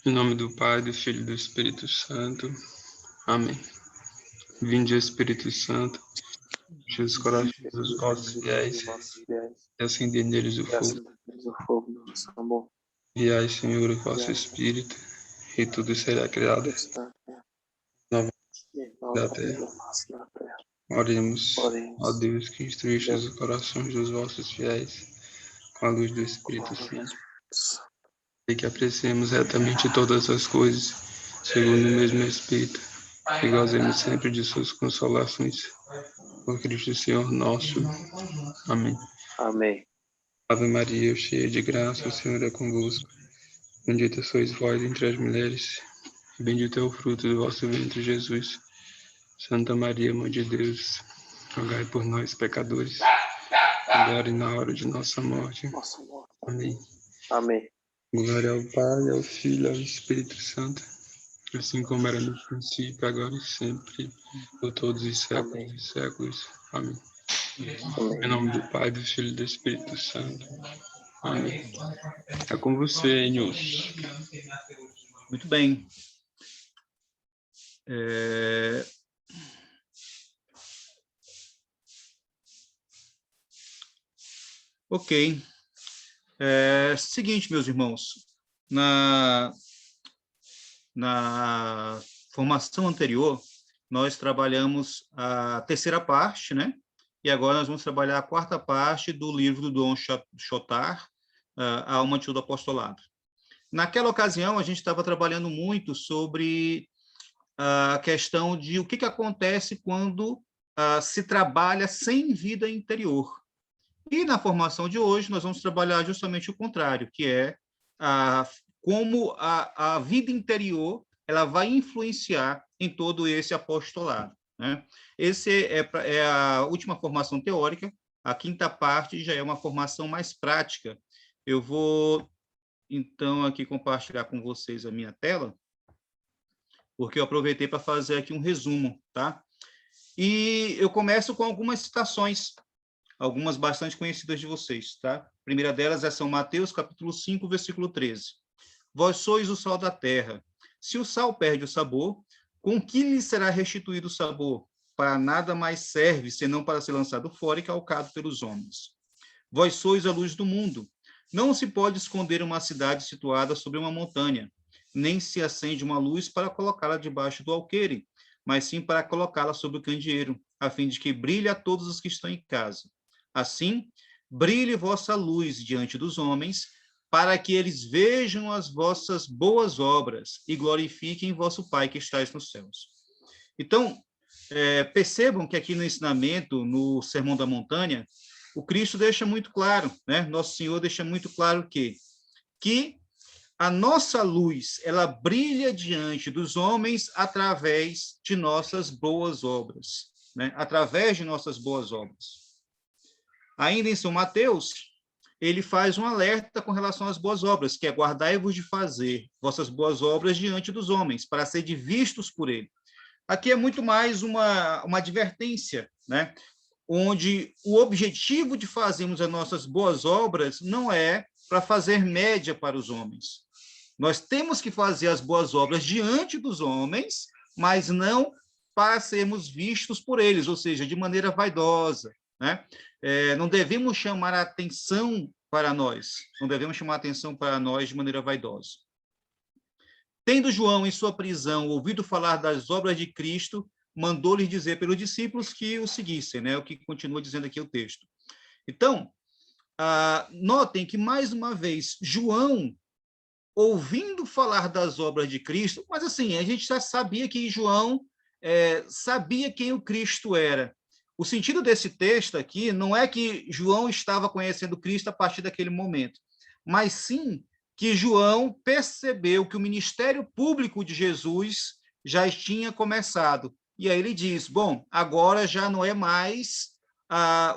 Em nome do Pai, do Filho e do Espírito Santo. Amém. Vinde, Espírito Santo, enche os corações dos vossos fiéis e acendei neles o fogo. Enviai, Senhor, o vosso Espírito, e tudo será criado nova da terra. Oremos, ó Deus, que instruíste os corações dos vossos fiéis com a luz do Espírito Santo, e que apreciemos retamente todas as coisas, segundo o mesmo Espírito, e gozemos sempre de suas consolações. Por Cristo Senhor nosso. Amém. Amém. Ave Maria, cheia de graça, o Senhor é convosco. Bendita sois vós entre as mulheres, e bendito é o fruto do vosso ventre, Jesus. Santa Maria, Mãe de Deus, rogai por nós, pecadores, agora e na hora de nossa morte. Amém. Amém. Glória ao Pai, ao Filho e ao Espírito Santo, assim como era no princípio, agora e sempre, por todos os séculos dos séculos. Amém. Em nome do Pai, do Filho e do Espírito Santo. Amém. É com você, Nilson. Muito bem. Ok. Seguinte, meus irmãos, na formação anterior, nós trabalhamos a terceira parte, né? E agora nós vamos trabalhar a quarta parte do livro do Dom Chotard, A Alma Antiga do Apostolado. Naquela ocasião, a gente estava trabalhando muito sobre a questão de o que acontece quando se trabalha sem vida interior. E na formação de hoje, nós vamos trabalhar justamente o contrário, que é como a vida interior ela vai influenciar em todo esse apostolado, né? Esse é a última formação teórica, a quinta parte já é uma formação mais prática. Eu vou, então, aqui compartilhar com vocês a minha tela, porque eu aproveitei para fazer aqui um resumo, tá? E eu começo com algumas citações, algumas bastante conhecidas de vocês, tá? A primeira delas é São Mateus, capítulo 5, versículo 13. Vós sois o sal da terra. Se o sal perde o sabor, com que lhe será restituído o sabor? Para nada mais serve, senão para ser lançado fora e calcado pelos homens. Vós sois a luz do mundo. Não se pode esconder uma cidade situada sobre uma montanha, nem se acende uma luz para colocá-la debaixo do alqueire, mas sim para colocá-la sobre o candeeiro, a fim de que brilhe a todos os que estão em casa. Assim, brilhe vossa luz diante dos homens, para que eles vejam as vossas boas obras e glorifiquem vosso Pai que estais nos céus. Então, percebam que aqui no ensinamento, no Sermão da Montanha, o Cristo deixa muito claro, né? Nosso Senhor deixa muito claro que a nossa luz, ela brilha diante dos homens através de nossas boas obras, né? Através de nossas boas obras. Ainda em São Mateus, ele faz um alerta com relação às boas obras, que é guardai-vos de fazer vossas boas obras diante dos homens, para serem vistos por ele. Aqui é muito mais uma advertência, né? Onde o objetivo de fazermos as nossas boas obras não é para fazer média para os homens. Nós temos que fazer as boas obras diante dos homens, mas não para sermos vistos por eles, ou seja, de maneira vaidosa, né? Não devemos chamar a atenção para nós, não devemos chamar a atenção para nós de maneira vaidosa. Tendo João, em sua prisão, ouvido falar das obras de Cristo, mandou-lhes dizer pelos discípulos que o seguissem, né? O que continua dizendo aqui o texto. Então, notem que, mais uma vez, João, ouvindo falar das obras de Cristo, mas assim, a gente já sabia que João sabia quem o Cristo era. O sentido desse texto aqui não é que João estava conhecendo Cristo a partir daquele momento, mas sim que João percebeu que o ministério público de Jesus já tinha começado. E aí ele diz, bom, agora já não é mais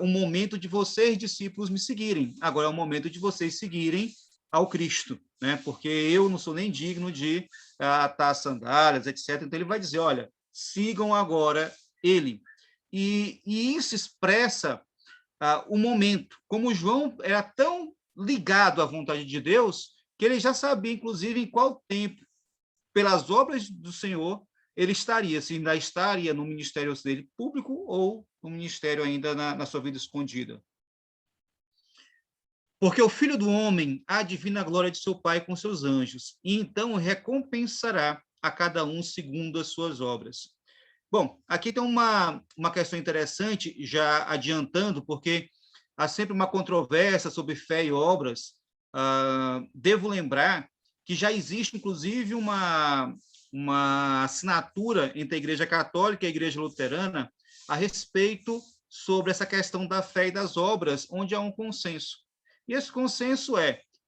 o momento de vocês, discípulos, me seguirem. Agora é o momento de vocês seguirem ao Cristo, né? Porque eu não sou nem digno de atar sandálias, etc. Então ele vai dizer, olha, sigam agora ele. E isso expressa o momento. Como João era tão ligado à vontade de Deus, que ele já sabia, inclusive, em qual tempo pelas obras do Senhor, ele estaria, se ainda estaria no ministério dele público ou no ministério ainda na sua vida escondida. Porque o Filho do Homem há de vir na glória de seu Pai com seus anjos, e então recompensará a cada um segundo as suas obras. Bom, aqui tem uma questão interessante, já adiantando, porque há sempre uma controvérsia sobre fé e obras. Devo lembrar que já existe, inclusive, uma assinatura entre a Igreja Católica e a Igreja Luterana a respeito sobre essa questão da fé e das obras, onde há um consenso. E esse consenso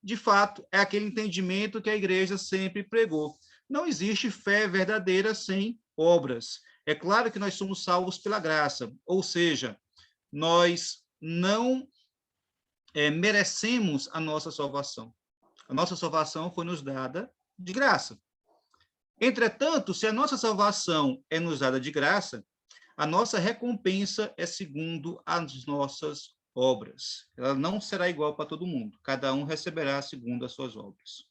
de fato, é aquele entendimento que a Igreja sempre pregou. Não existe fé verdadeira sem obras. É claro que nós somos salvos pela graça, ou seja, nós não merecemos a nossa salvação. A nossa salvação foi nos dada de graça. Entretanto, se a nossa salvação é nos dada de graça, a nossa recompensa é segundo as nossas obras. Ela não será igual para todo mundo. Cada um receberá segundo as suas obras.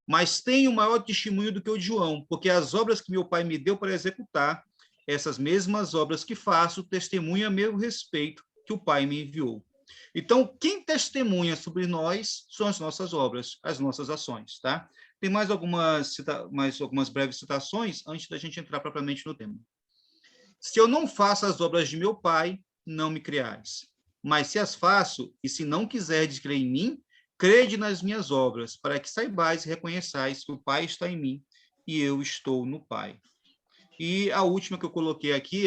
Mas tenho maior testemunho do que o de João, porque as obras que meu Pai me deu para executar, essas mesmas obras que faço, testemunham a meu respeito que o Pai me enviou. Então, quem testemunha sobre nós são as nossas obras, as nossas ações, tá? Tem mais algumas breves citações antes da gente entrar propriamente no tema. Se eu não faço as obras de meu Pai, não me creais. Mas se as faço, e se não quiserdes crer em mim, crede nas minhas obras, para que saibais e reconheçais que o Pai está em mim e eu estou no Pai. E a última que eu coloquei aqui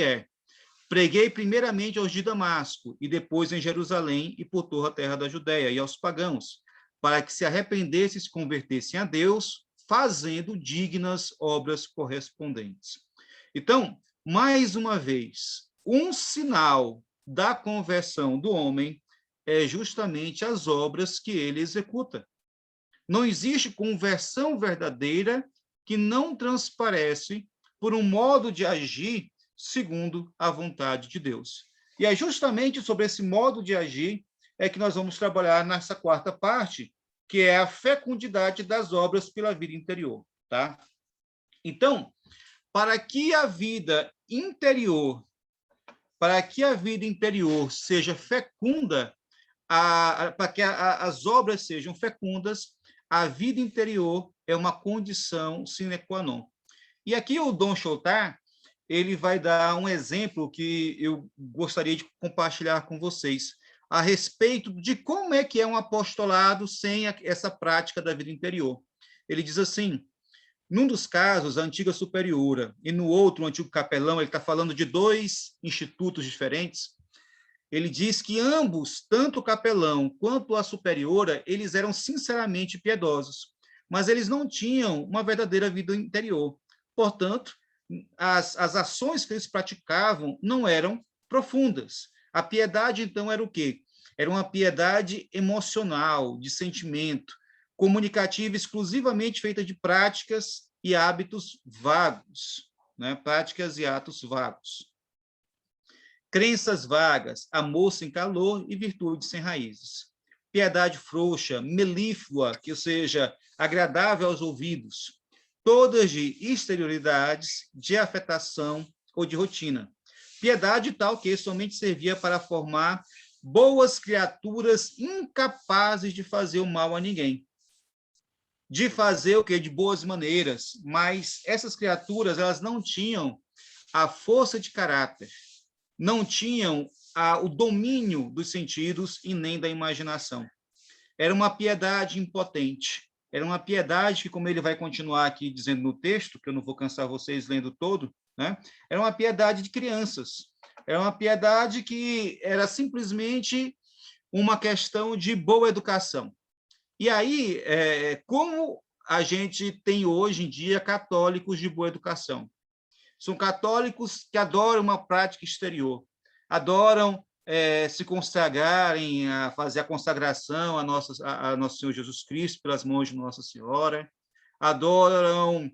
preguei primeiramente aos de Damasco, e depois em Jerusalém e por toda a terra da Judéia, e aos pagãos, para que se arrependessem e se convertessem a Deus, fazendo dignas obras correspondentes. Então, mais uma vez, um sinal da conversão do homem é justamente as obras que ele executa. Não existe conversão verdadeira que não transparece por um modo de agir segundo a vontade de Deus. E é justamente sobre esse modo de agir que nós vamos trabalhar nessa quarta parte, que é a fecundidade das obras pela vida interior, tá? Então, para que a vida interior seja fecunda, para que as obras sejam fecundas, a vida interior é uma condição sine qua non. E aqui o Dom Chautard, ele vai dar um exemplo que eu gostaria de compartilhar com vocês a respeito de como é que é um apostolado sem essa prática da vida interior. Ele diz assim: num dos casos, a antiga superiora, e no outro, o antigo capelão, ele está falando de dois institutos diferentes. Ele diz que ambos, tanto o capelão quanto a superiora, eles eram sinceramente piedosos, mas eles não tinham uma verdadeira vida interior. Portanto, as ações que eles praticavam não eram profundas. A piedade, então, era o quê? Era uma piedade emocional, de sentimento, comunicativa exclusivamente feita de práticas e hábitos vagos, né? Práticas e atos vagos. Crenças vagas, amor sem calor e virtude sem raízes. Piedade frouxa, melíflua, que seja agradável aos ouvidos, todas de exterioridades, de afetação ou de rotina. Piedade tal que somente servia para formar boas criaturas incapazes de fazer o mal a ninguém. De fazer o quê? De boas maneiras, mas essas criaturas, elas não tinham a força de caráter, não tinham o domínio dos sentidos e nem da imaginação. Era uma piedade impotente. Era uma piedade que, como ele vai continuar aqui dizendo no texto, que eu não vou cansar vocês lendo todo, né? Era uma piedade de crianças. Era uma piedade que era simplesmente uma questão de boa educação. E aí, como a gente tem hoje em dia católicos de boa educação? São católicos que adoram uma prática exterior, adoram se consagrarem, a fazer a consagração a nosso Senhor Jesus Cristo pelas mãos de Nossa Senhora, adoram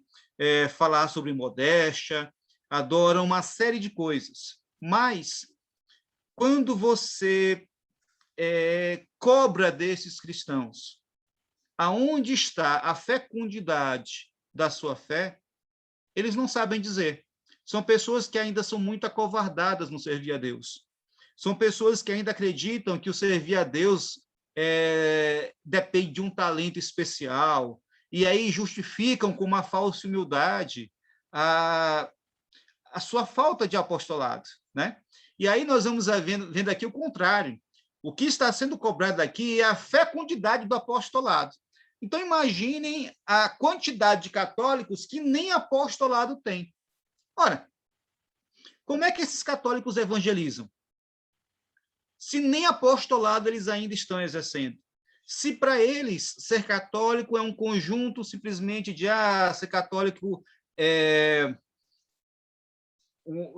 falar sobre modéstia, adoram uma série de coisas. Mas, quando você cobra desses cristãos aonde está a fecundidade da sua fé, eles não sabem dizer. São pessoas que ainda são muito acovardadas no servir a Deus. São pessoas que ainda acreditam que o servir a Deus depende de um talento especial, e aí justificam com uma falsa humildade a sua falta de apostolado, né? E aí nós vamos vendo aqui o contrário. O que está sendo cobrado aqui é a fecundidade do apostolado. Então, imaginem a quantidade de católicos que nem apostolado tem. Ora, como é que esses católicos evangelizam? Se nem apostolado eles ainda estão exercendo. Se para eles ser católico é um conjunto simplesmente de ser católico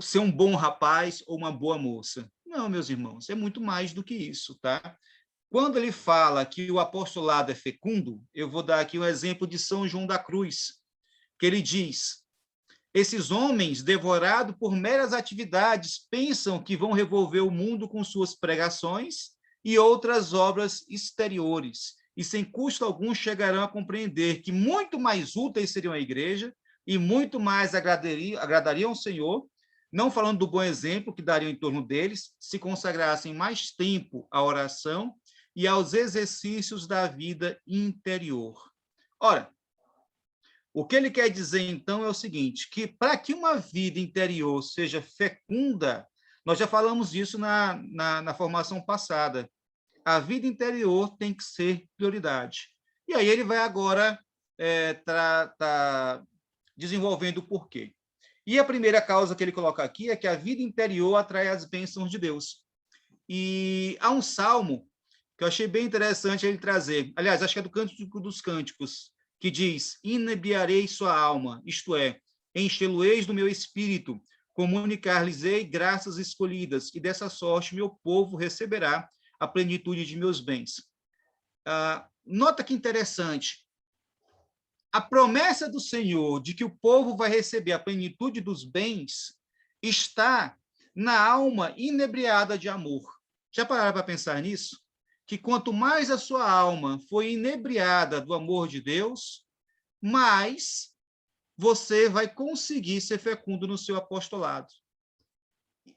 ser um bom rapaz ou uma boa moça. Não, meus irmãos, é muito mais do que isso, tá? Quando ele fala que o apostolado é fecundo, eu vou dar aqui um exemplo de São João da Cruz, que ele diz: esses homens, devorados por meras atividades, pensam que vão revolver o mundo com suas pregações e outras obras exteriores, e sem custo algum chegarão a compreender que muito mais úteis seriam a igreja e muito mais agradariam ao Senhor, não falando do bom exemplo que dariam em torno deles, se consagrassem mais tempo à oração e aos exercícios da vida interior. Ora, o que ele quer dizer, então, é o seguinte, que para que uma vida interior seja fecunda, nós já falamos disso na formação passada, a vida interior tem que ser prioridade. E aí ele vai agora desenvolvendo o porquê. E a primeira causa que ele coloca aqui é que a vida interior atrai as bênçãos de Deus. E há um salmo que eu achei bem interessante ele trazer, aliás, acho que é do Cântico dos Cânticos, que diz: inebriarei sua alma, isto é, enchê-lo-eis do meu espírito, comunicar-lhes-ei graças escolhidas, e dessa sorte meu povo receberá a plenitude de meus bens. Nota que interessante, a promessa do Senhor de que o povo vai receber a plenitude dos bens está na alma inebriada de amor. Já pararam para pensar nisso? Que quanto mais a sua alma for inebriada do amor de Deus, mais você vai conseguir ser fecundo no seu apostolado.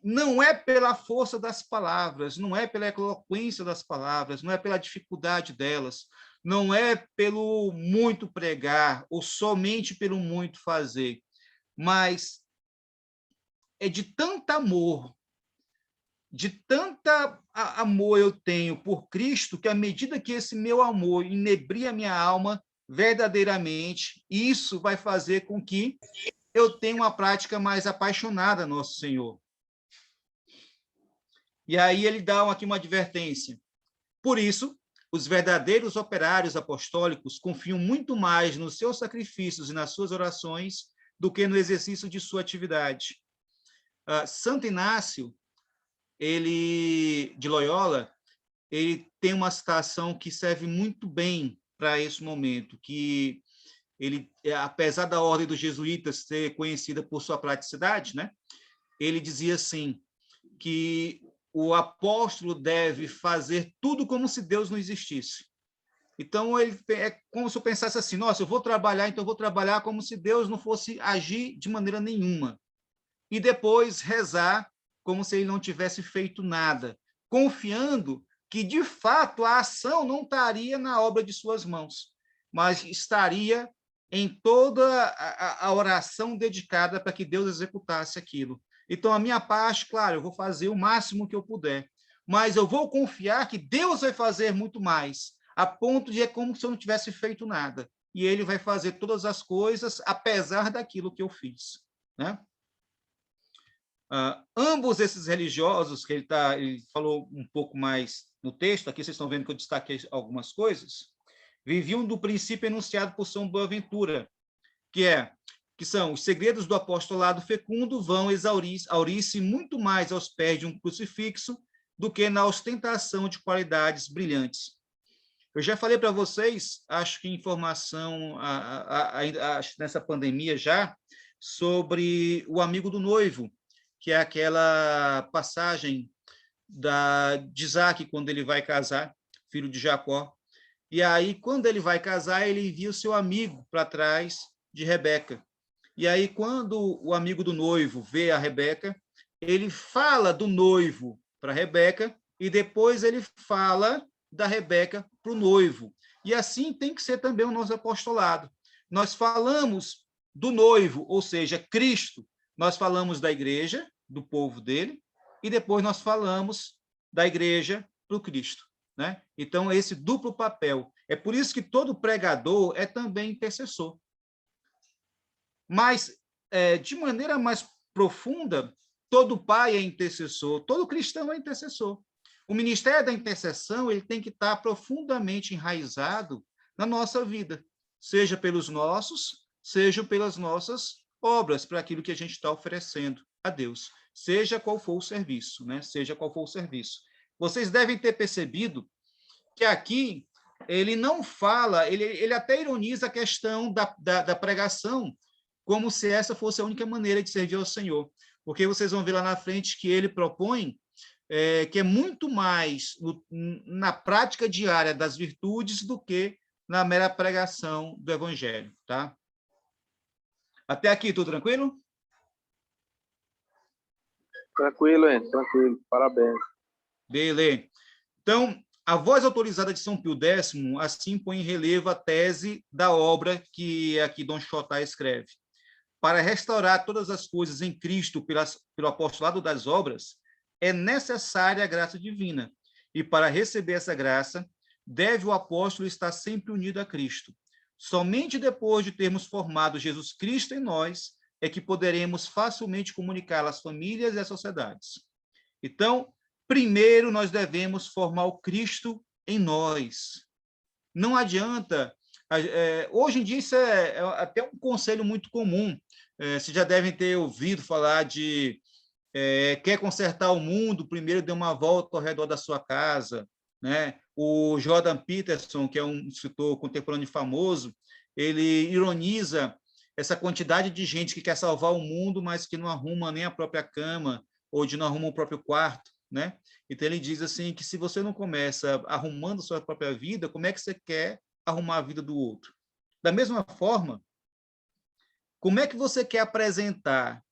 Não é pela força das palavras, não é pela eloquência das palavras, não é pela dificuldade delas, não é pelo muito pregar ou somente pelo muito fazer, mas é de tanto amor, de tanta amor eu tenho por Cristo, que à medida que esse meu amor inebria a minha alma verdadeiramente, isso vai fazer com que eu tenha uma prática mais apaixonada, nosso Senhor. E aí ele dá aqui uma advertência. Por isso, os verdadeiros operários apostólicos confiam muito mais nos seus sacrifícios e nas suas orações do que no exercício de sua atividade. Santo Inácio, de Loyola, ele tem uma citação que serve muito bem para esse momento, que ele, apesar da ordem dos jesuítas ser conhecida por sua praticidade, né, ele dizia assim, que o apóstolo deve fazer tudo como se Deus não existisse. Então, é como se eu pensasse assim, nossa, eu vou trabalhar, então eu vou trabalhar como se Deus não fosse agir de maneira nenhuma. E depois rezar como se ele não tivesse feito nada, confiando que, de fato, a ação não estaria na obra de suas mãos, mas estaria em toda a oração dedicada para que Deus executasse aquilo. Então, a minha parte, claro, eu vou fazer o máximo que eu puder, mas eu vou confiar que Deus vai fazer muito mais, a ponto de é como se eu não tivesse feito nada. E ele vai fazer todas as coisas, apesar daquilo que eu fiz, né? Ambos esses religiosos, que ele falou um pouco mais no texto, aqui vocês estão vendo que eu destaquei algumas coisas, viviam do princípio enunciado por São Boaventura, que são os segredos do apostolado fecundo vão exaurir-se muito mais aos pés de um crucifixo do que na ostentação de qualidades brilhantes. Eu já falei para vocês, acho que informação, acho nessa pandemia já, sobre o amigo do noivo, que é aquela passagem de Isaac, quando ele vai casar, filho de Jacó. E aí, quando ele vai casar, ele envia o seu amigo para trás de Rebeca. E aí, quando o amigo do noivo vê a Rebeca, ele fala do noivo para Rebeca e depois ele fala da Rebeca para o noivo. E assim tem que ser também o nosso apostolado. Nós falamos do noivo, ou seja, Cristo. Nós falamos da igreja, do povo dele, e depois nós falamos da igreja para o Cristo. Né? Então, esse duplo papel. É por isso que todo pregador é também intercessor. Mas, de maneira mais profunda, todo pai é intercessor, todo cristão é intercessor. O ministério da intercessão ele tem que estar profundamente enraizado na nossa vida, seja pelos nossos, seja pelas nossas obras, para aquilo que a gente está oferecendo a Deus, seja qual for o serviço, né? Seja qual for o serviço. Vocês devem ter percebido que aqui ele não fala, ele até ironiza a questão da pregação, como se essa fosse a única maneira de servir ao Senhor. Porque vocês vão ver lá na frente que ele propõe que é muito mais na prática diária das virtudes do que na mera pregação do Evangelho. Tá? Até aqui, tudo tranquilo? Tranquilo, hein? Tranquilo. Parabéns. Beleza. Então, a voz autorizada de São Pio X, assim, põe em relevo a tese da obra que aqui Dom Chotá escreve. Para restaurar todas as coisas em Cristo pelo apostolado das obras, é necessária a graça divina. E para receber essa graça, deve o apóstolo estar sempre unido a Cristo. Somente depois de termos formado Jesus Cristo em nós, é que poderemos facilmente comunicar às famílias e às sociedades. Então, primeiro nós devemos formar o Cristo em nós. Não adianta... hoje em dia isso é até um conselho muito comum. Vocês já devem ter ouvido falar de quer consertar o mundo, primeiro dê uma volta ao redor da sua casa. Né? O Jordan Peterson, que é um escritor contemporâneo famoso, ele ironiza essa quantidade de gente que quer salvar o mundo, mas que não arruma nem a própria cama, ou não arruma o próprio quarto. Né? Então ele diz assim que se você não começa arrumando sua própria vida, como é que você quer arrumar a vida do outro? Da mesma forma, como é que você quer apresentar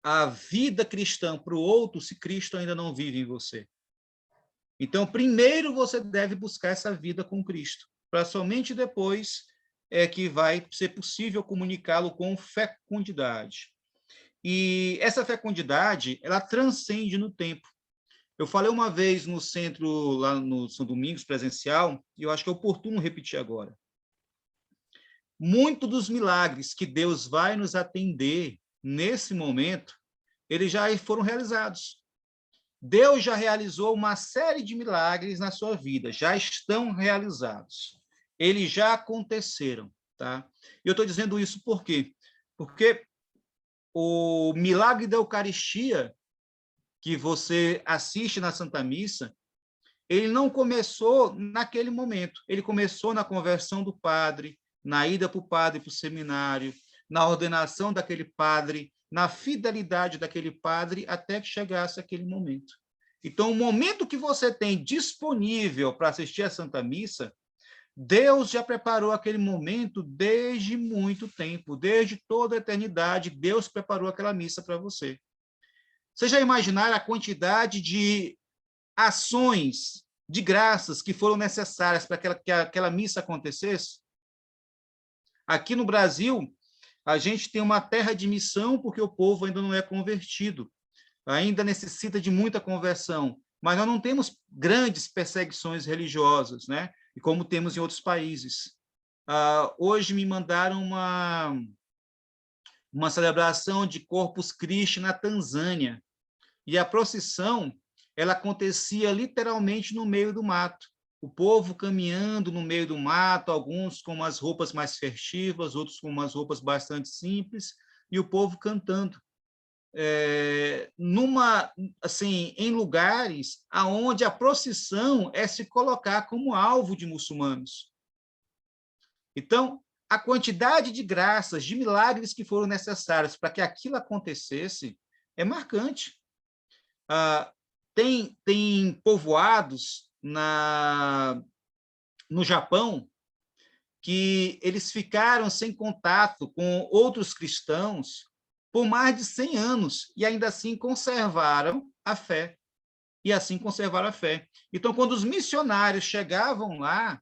a vida cristã para o outro se Cristo ainda não vive em você? Então, primeiro você deve buscar essa vida com Cristo, para somente depois que vai ser possível comunicá-lo com fecundidade. E essa fecundidade, ela transcende no tempo. Eu falei uma vez no centro, lá no São Domingos, presencial, e eu acho que é oportuno repetir agora. Muitos dos milagres que Deus vai nos atender nesse momento, eles já foram realizados. Deus já realizou uma série de milagres na sua vida, já estão realizados. Eles já aconteceram. Tá? E eu estou dizendo isso por quê? Porque o milagre da Eucaristia, que você assiste na Santa Missa, ele não começou naquele momento. Ele começou na conversão do padre, na ida para o padre para o seminário, na ordenação daquele padre, na fidelidade daquele padre, até que chegasse aquele momento. Então, o momento que você tem disponível para assistir a Santa Missa, Deus já preparou aquele momento desde muito tempo, desde toda a eternidade, Deus preparou aquela missa para você. Você já imaginaram a quantidade de ações, de graças que foram necessárias para que aquela missa acontecesse? Aqui no Brasil, a gente tem uma terra de missão porque o povo ainda não é convertido, ainda necessita de muita conversão, mas nós não temos grandes perseguições religiosas, né? E como temos em outros países. Hoje me mandaram uma celebração de Corpus Christi na Tanzânia, e a procissão ela acontecia literalmente no meio do mato. O povo caminhando no meio do mato, alguns com umas roupas mais festivas, outros com umas roupas bastante simples, e o povo cantando. Em lugares aonde a procissão é se colocar como alvo de muçulmanos. Então, a quantidade de graças, de milagres que foram necessários para que aquilo acontecesse é marcante. Tem povoados no Japão, que eles ficaram sem contato com outros cristãos por mais de 100 anos e ainda assim conservaram a fé. E assim conservaram a fé. Então, quando os missionários chegavam lá,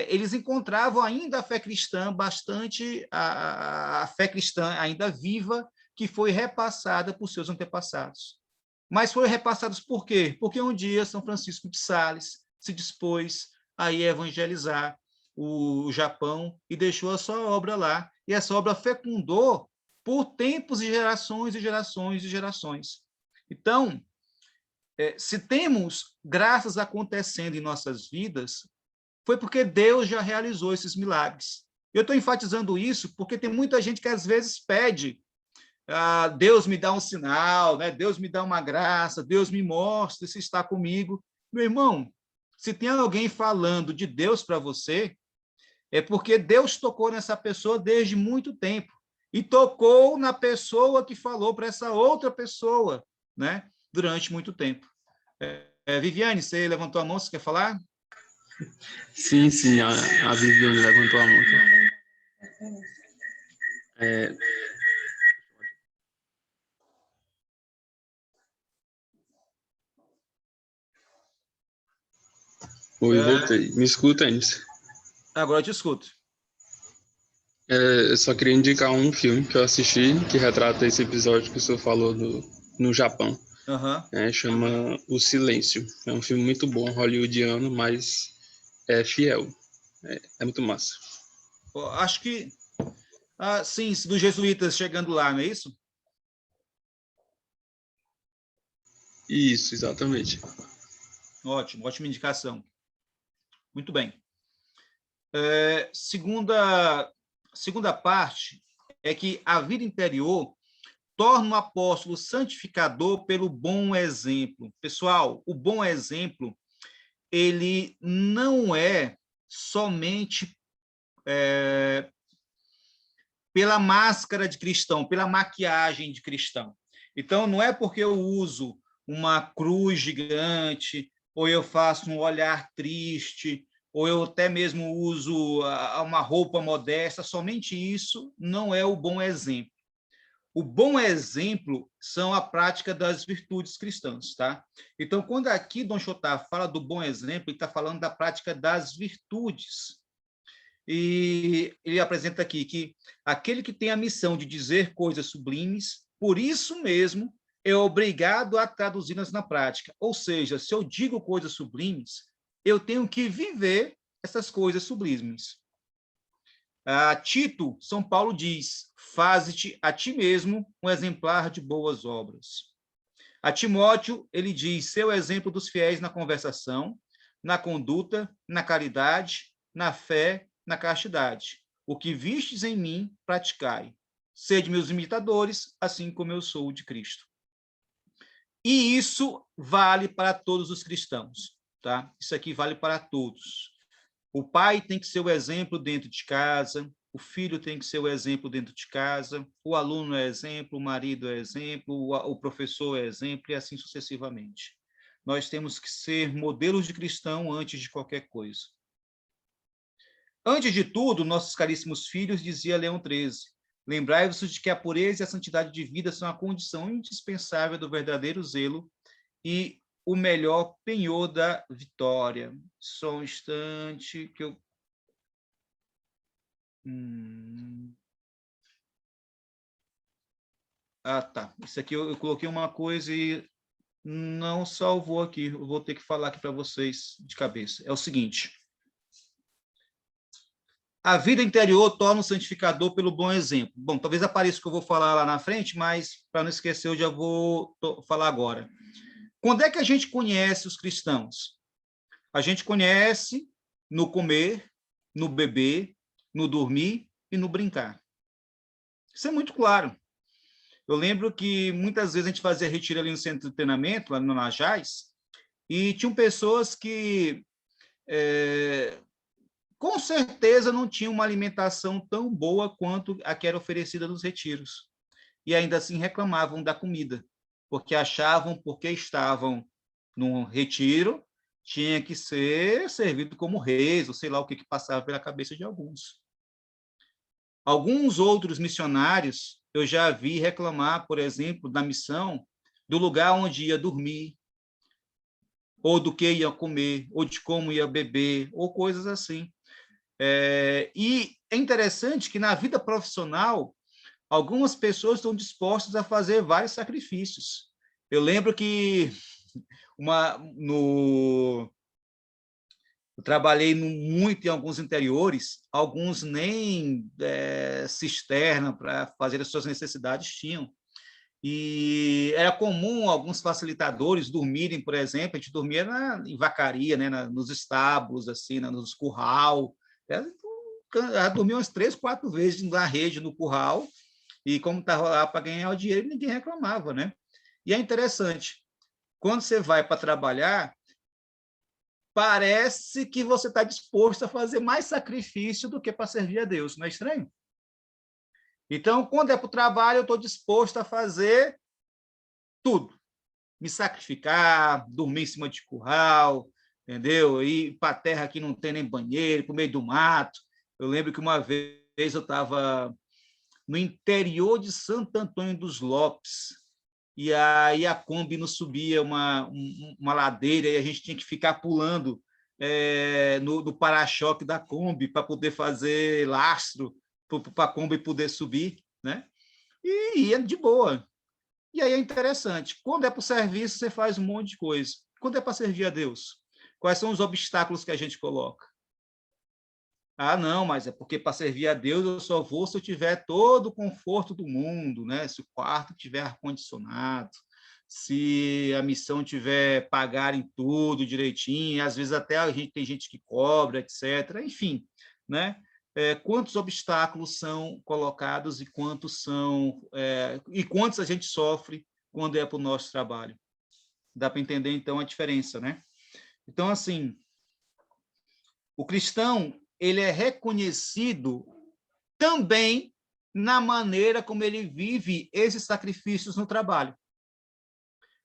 eles encontravam ainda a fé cristã bastante, a fé cristã ainda viva, que foi repassada por seus antepassados. Mas foi repassada por quê? Porque um dia São Francisco de Sales se dispôs a ir evangelizar o Japão e deixou a sua obra lá. E essa obra fecundou por tempos e gerações e gerações e gerações. Então, se temos graças acontecendo em nossas vidas, foi porque Deus já realizou esses milagres. Eu estou enfatizando isso porque tem muita gente que às vezes pede, Deus me dá um sinal, né? Deus me dá uma graça, Deus me mostra se está comigo. Meu irmão, se tem alguém falando de Deus para você, é porque Deus tocou nessa pessoa desde muito tempo e tocou na pessoa que falou para essa outra pessoa, né? Durante muito tempo. Viviane, você levantou a mão, você quer falar? Sim, a Viviane levantou a mão. Oi, voltei. Me escuta, Enes? Agora eu te escuto. Eu só queria indicar um filme que eu assisti que retrata esse episódio que o senhor falou no Japão. Chama O Silêncio. É um filme muito bom, hollywoodiano, mas é fiel. É muito massa. Acho que, sim, dos jesuítas chegando lá, não é isso? Isso, exatamente. Ótimo, ótima indicação. Muito bem. Segunda parte é que a vida interior torna o apóstolo santificador pelo bom exemplo. Pessoal, o bom exemplo, ele não é somente pela máscara de cristão, pela maquiagem de cristão. Então, não é porque eu uso uma cruz gigante, ou eu faço um olhar triste, ou eu até mesmo uso uma roupa modesta, somente isso não é o bom exemplo. O bom exemplo são a prática das virtudes cristãs, tá? Então, quando aqui Dom Chotá fala do bom exemplo, ele está falando da prática das virtudes. E ele apresenta aqui que aquele que tem a missão de dizer coisas sublimes, por isso mesmo, é obrigado a traduzi-las na prática. Ou seja, se eu digo coisas sublimes, eu tenho que viver essas coisas sublimes. Tito, São Paulo diz, faze-te a ti mesmo um exemplar de boas obras. A Timóteo, ele diz, ser o exemplo dos fiéis na conversação, na conduta, na caridade, na fé, na castidade. O que vistes em mim, praticai. Sede meus imitadores, assim como eu sou de Cristo. E isso vale para todos os cristãos, tá? Isso aqui vale para todos. O pai tem que ser o exemplo dentro de casa, o filho tem que ser o exemplo dentro de casa, o aluno é exemplo, o marido é exemplo, o professor é exemplo, e assim sucessivamente. Nós temos que ser modelos de cristão antes de qualquer coisa. Antes de tudo, nossos caríssimos filhos, dizia Leão XIII, lembrai-vos de que a pureza e a santidade de vida são a condição indispensável do verdadeiro zelo e o melhor penhor da vitória. Só um instante que eu... tá. Isso aqui eu coloquei uma coisa e não salvou aqui. Eu vou ter que falar aqui para vocês de cabeça. É o seguinte. A vida interior torna o santificador pelo bom exemplo. Bom, talvez apareça o que eu vou falar lá na frente, mas para não esquecer, eu já vou falar agora. Quando é que a gente conhece os cristãos? A gente conhece no comer, no beber, no dormir e no brincar. Isso é muito claro. Eu lembro que muitas vezes a gente fazia retiro ali no centro de treinamento, lá no Najás, e tinham pessoas que, com certeza, não tinham uma alimentação tão boa quanto a que era oferecida nos retiros. E ainda assim reclamavam da comida, porque achavam, porque estavam num retiro, tinha que ser servido como reis, ou sei lá o que passava pela cabeça de alguns. Alguns outros missionários eu já vi reclamar, por exemplo, da missão, do lugar onde ia dormir, ou do que ia comer, ou de como ia beber, ou coisas assim. E é interessante que na vida profissional, algumas pessoas estão dispostas a fazer vários sacrifícios. Eu lembro que eu trabalhei muito em alguns interiores, alguns nem cisterna para fazer as suas necessidades tinham. E era comum alguns facilitadores dormirem, por exemplo, a gente dormia em vacaria, né, nos estábulos, assim, nos curral. Dormia umas 3, 4 vezes na rede, no curral, e como estava lá para ganhar o dinheiro, ninguém reclamava, né? E é interessante, quando você vai para trabalhar, parece que você está disposto a fazer mais sacrifício do que para servir a Deus, não é estranho? Então, quando é para o trabalho, eu estou disposto a fazer tudo. Me sacrificar, dormir em cima de curral, entendeu? Ir para a terra que não tem nem banheiro, para o meio do mato. Eu lembro que uma vez eu estava no interior de Santo Antônio dos Lopes, e aí a Kombi nos subia uma ladeira e a gente tinha que ficar pulando no para-choque da Kombi para poder fazer lastro, para a Kombi poder subir, né? E ia de boa. E aí é interessante, quando é para o serviço, você faz um monte de coisa. Quando é para servir a Deus, quais são os obstáculos que a gente coloca? Ah, não, mas é porque para servir a Deus eu só vou se eu tiver todo o conforto do mundo, né? Se o quarto tiver ar-condicionado, se a missão tiver pagar em tudo direitinho, às vezes até tem gente que cobra, etc. Enfim, né? Quantos obstáculos são colocados e quantos a gente sofre quando é para o nosso trabalho? Dá para entender então a diferença, né? Então, assim, o cristão ele é reconhecido também na maneira como ele vive esses sacrifícios no trabalho.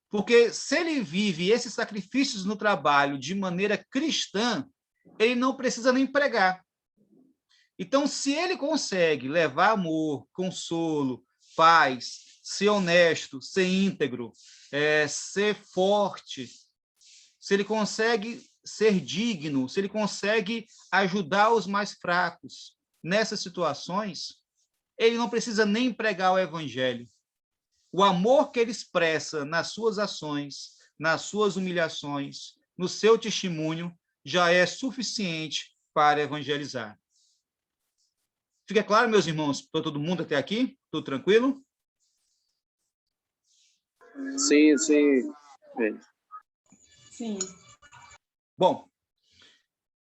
Porque se ele vive esses sacrifícios no trabalho de maneira cristã, ele não precisa nem pregar. Então, se ele consegue levar amor, consolo, paz, ser honesto, ser íntegro, ser forte, se ele consegue ser digno, se ele consegue ajudar os mais fracos nessas situações, ele não precisa nem pregar o evangelho. O amor que ele expressa nas suas ações, nas suas humilhações, no seu testemunho, já é suficiente para evangelizar. Fica claro, meus irmãos, para todo mundo até aqui? Tudo tranquilo? Sim, sim. Sim. Bom,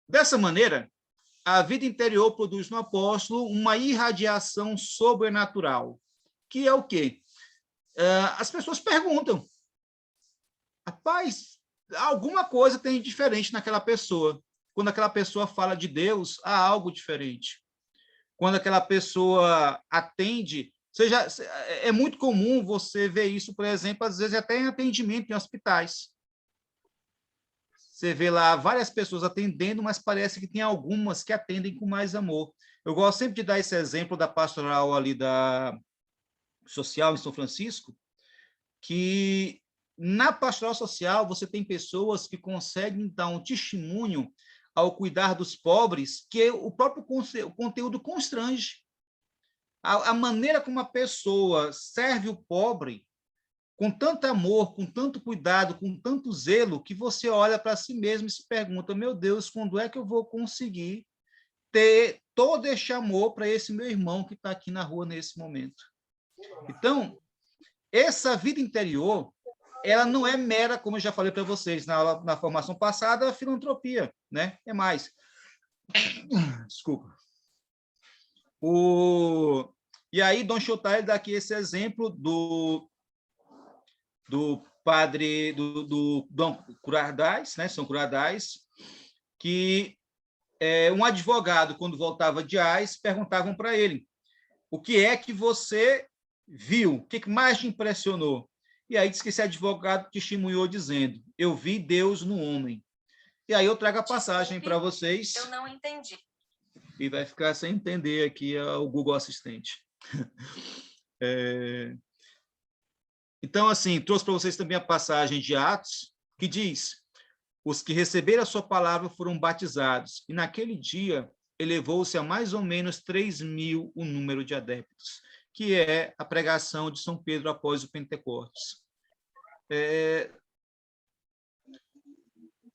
dessa maneira, a vida interior produz no apóstolo uma irradiação sobrenatural, que é o quê? As pessoas perguntam, rapaz, alguma coisa tem diferente naquela pessoa. Quando aquela pessoa fala de Deus, há algo diferente. Quando aquela pessoa atende, é muito comum você ver isso, por exemplo, às vezes até em atendimento em hospitais. Você vê lá várias pessoas atendendo, mas parece que tem algumas que atendem com mais amor. Eu gosto sempre de dar esse exemplo da pastoral ali da social em São Francisco, que na pastoral social você tem pessoas que conseguem dar um testemunho ao cuidar dos pobres, que o próprio conteúdo constrange. A maneira como a pessoa serve o pobre, com tanto amor, com tanto cuidado, com tanto zelo, que você olha para si mesmo e se pergunta, meu Deus, quando é que eu vou conseguir ter todo este amor para esse meu irmão que está aqui na rua nesse momento? Então, essa vida interior, ela não é mera, como eu já falei para vocês na formação passada, a filantropia, né? É mais. Desculpa. E aí, Dom Chotai dá aqui esse exemplo do padre, do Dom Curadais, né? São Curadais, que um advogado, quando voltava de Ais, perguntavam para ele, o que é que você viu? O que mais te impressionou? E aí diz que esse advogado testemunhou dizendo, eu vi Deus no homem. E aí eu trago a passagem para vocês. Eu não entendi. E vai ficar sem entender aqui o Google Assistente. Então, assim, trouxe para vocês também a passagem de Atos, que diz: os que receberam a sua palavra foram batizados, e naquele dia elevou-se a mais ou menos 3.000 o número de adeptos, que é a pregação de São Pedro após o Pentecostes.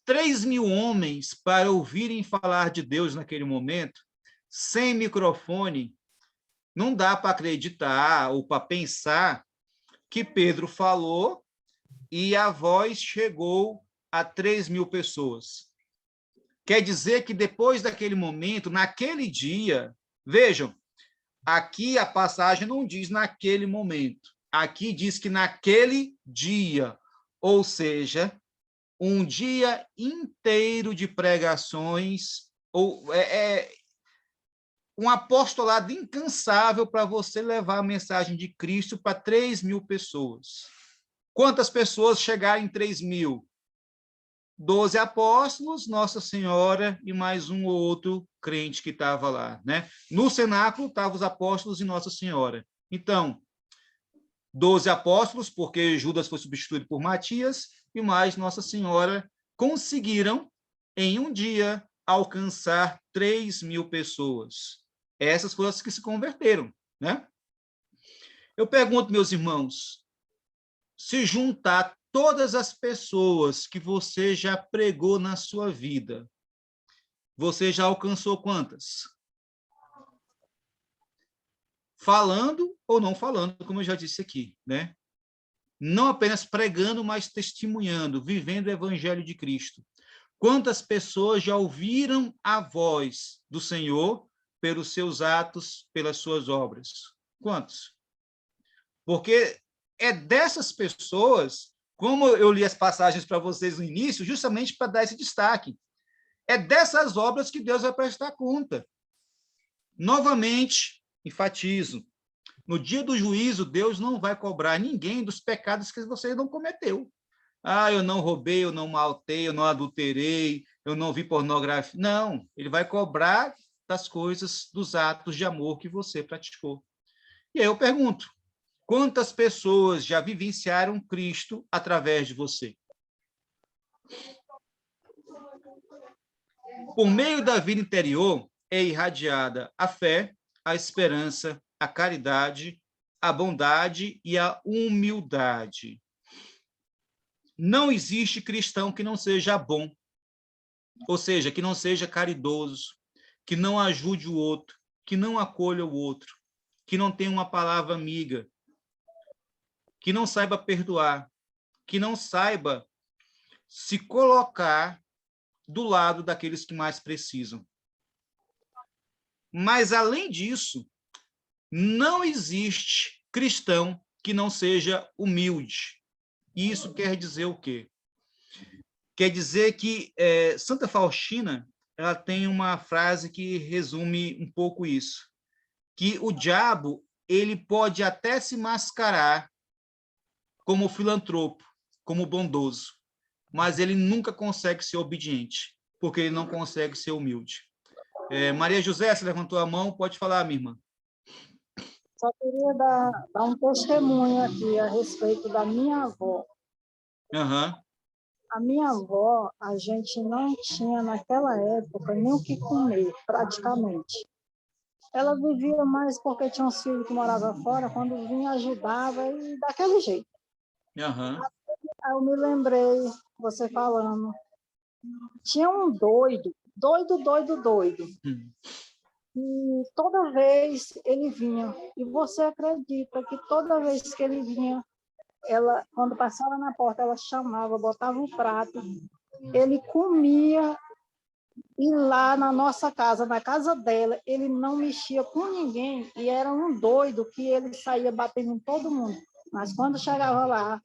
3.000 homens para ouvirem falar de Deus naquele momento, sem microfone, não dá para acreditar ou para pensar que Pedro falou e a voz chegou a 3.000 pessoas. Quer dizer que depois daquele momento, naquele dia, vejam, aqui a passagem não diz naquele momento, aqui diz que naquele dia, ou seja, um dia inteiro de pregações, ou um apostolado incansável para você levar a mensagem de Cristo para 3.000 pessoas. Quantas pessoas chegaram em 3.000? 12 apóstolos, Nossa Senhora e mais um ou outro crente que estava lá, né? No cenáculo estavam os apóstolos e Nossa Senhora. Então, 12 apóstolos, porque Judas foi substituído por Matias, e mais Nossa Senhora conseguiram, em um dia, alcançar 3.000 pessoas. Essas foram as que se converteram, né? Eu pergunto, meus irmãos, se juntar todas as pessoas que você já pregou na sua vida, você já alcançou quantas? Falando ou não falando, como eu já disse aqui, né? Não apenas pregando, mas testemunhando, vivendo o evangelho de Cristo. Quantas pessoas já ouviram a voz do Senhor pelos seus atos, pelas suas obras? Quantos? Porque é dessas pessoas, como eu li as passagens para vocês no início, justamente para dar esse destaque. É dessas obras que Deus vai prestar conta. Novamente, enfatizo, no dia do juízo, Deus não vai cobrar ninguém dos pecados que você não cometeu. Ah, eu não roubei, eu não maltei, eu não adulterei, eu não vi pornografia. Não, ele vai cobrar das coisas, dos atos de amor que você praticou. E aí eu pergunto, quantas pessoas já vivenciaram Cristo através de você? Por meio da vida interior é irradiada a fé, a esperança, a caridade, a bondade e a humildade. Não existe cristão que não seja bom, ou seja, que não seja caridoso, que não ajude o outro, que não acolha o outro, que não tenha uma palavra amiga, que não saiba perdoar, que não saiba se colocar do lado daqueles que mais precisam. Mas, além disso, não existe cristão que não seja humilde. Isso quer dizer o quê? Quer dizer que Santa Faustina ela tem uma frase que resume um pouco isso, que o diabo ele pode até se mascarar como filantropo, como bondoso, mas ele nunca consegue ser obediente, porque ele não consegue ser humilde. Maria José, você levantou a mão, pode falar, minha irmã. Só queria dar um testemunho aqui a respeito da minha avó. Uhum. A minha avó, a gente não tinha naquela época nem o que comer, praticamente. Ela vivia mais porque tinha uns filhos que moravam fora, quando vinha ajudava e daquele jeito. Uhum. Aí eu me lembrei, você falando, tinha um doido. E toda vez ele vinha. E você acredita que toda vez que ele vinha, ela, quando passava na porta, ela chamava, botava um prato, ele comia, e lá na nossa casa, na casa dela, ele não mexia com ninguém, e era um doido que ele saía batendo em todo mundo. Mas quando chegava lá,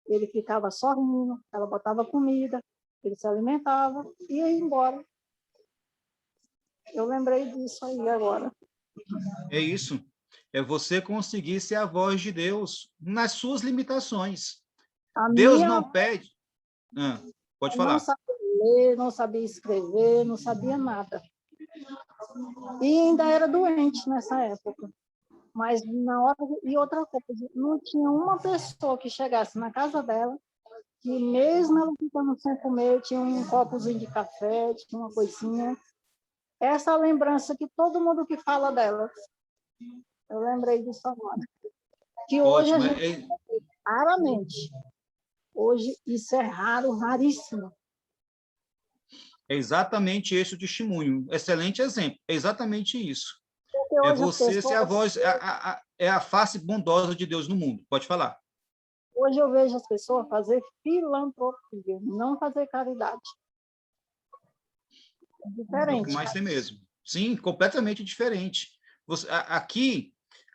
ele ficava só rindo, ela botava comida, ele se alimentava e ia embora. Eu lembrei disso aí agora. É isso. É você conseguir ser a voz de Deus nas suas limitações. Deus não pede... pode falar. ler, não sabia escrever, não sabia nada. E ainda era doente nessa época. Mas na hora... E outra coisa, não tinha uma pessoa que chegasse na casa dela que mesmo ela ficando sem comer, tinha um copozinho de café, tinha uma coisinha. Essa lembrança que todo mundo que fala dela. Eu lembrei disso agora. Que hoje Ótimo. a gente raramente. Hoje isso é raro, raríssimo. É exatamente esse o testemunho. Excelente exemplo. É exatamente isso. Porque É hoje as você ser a pessoas... voz, é a face bondosa de Deus no mundo. Pode falar. Hoje eu vejo as pessoas fazer filantropia, não fazer caridade. É É o que diferente. mais tem mesmo. Sim, completamente diferente. Aqui,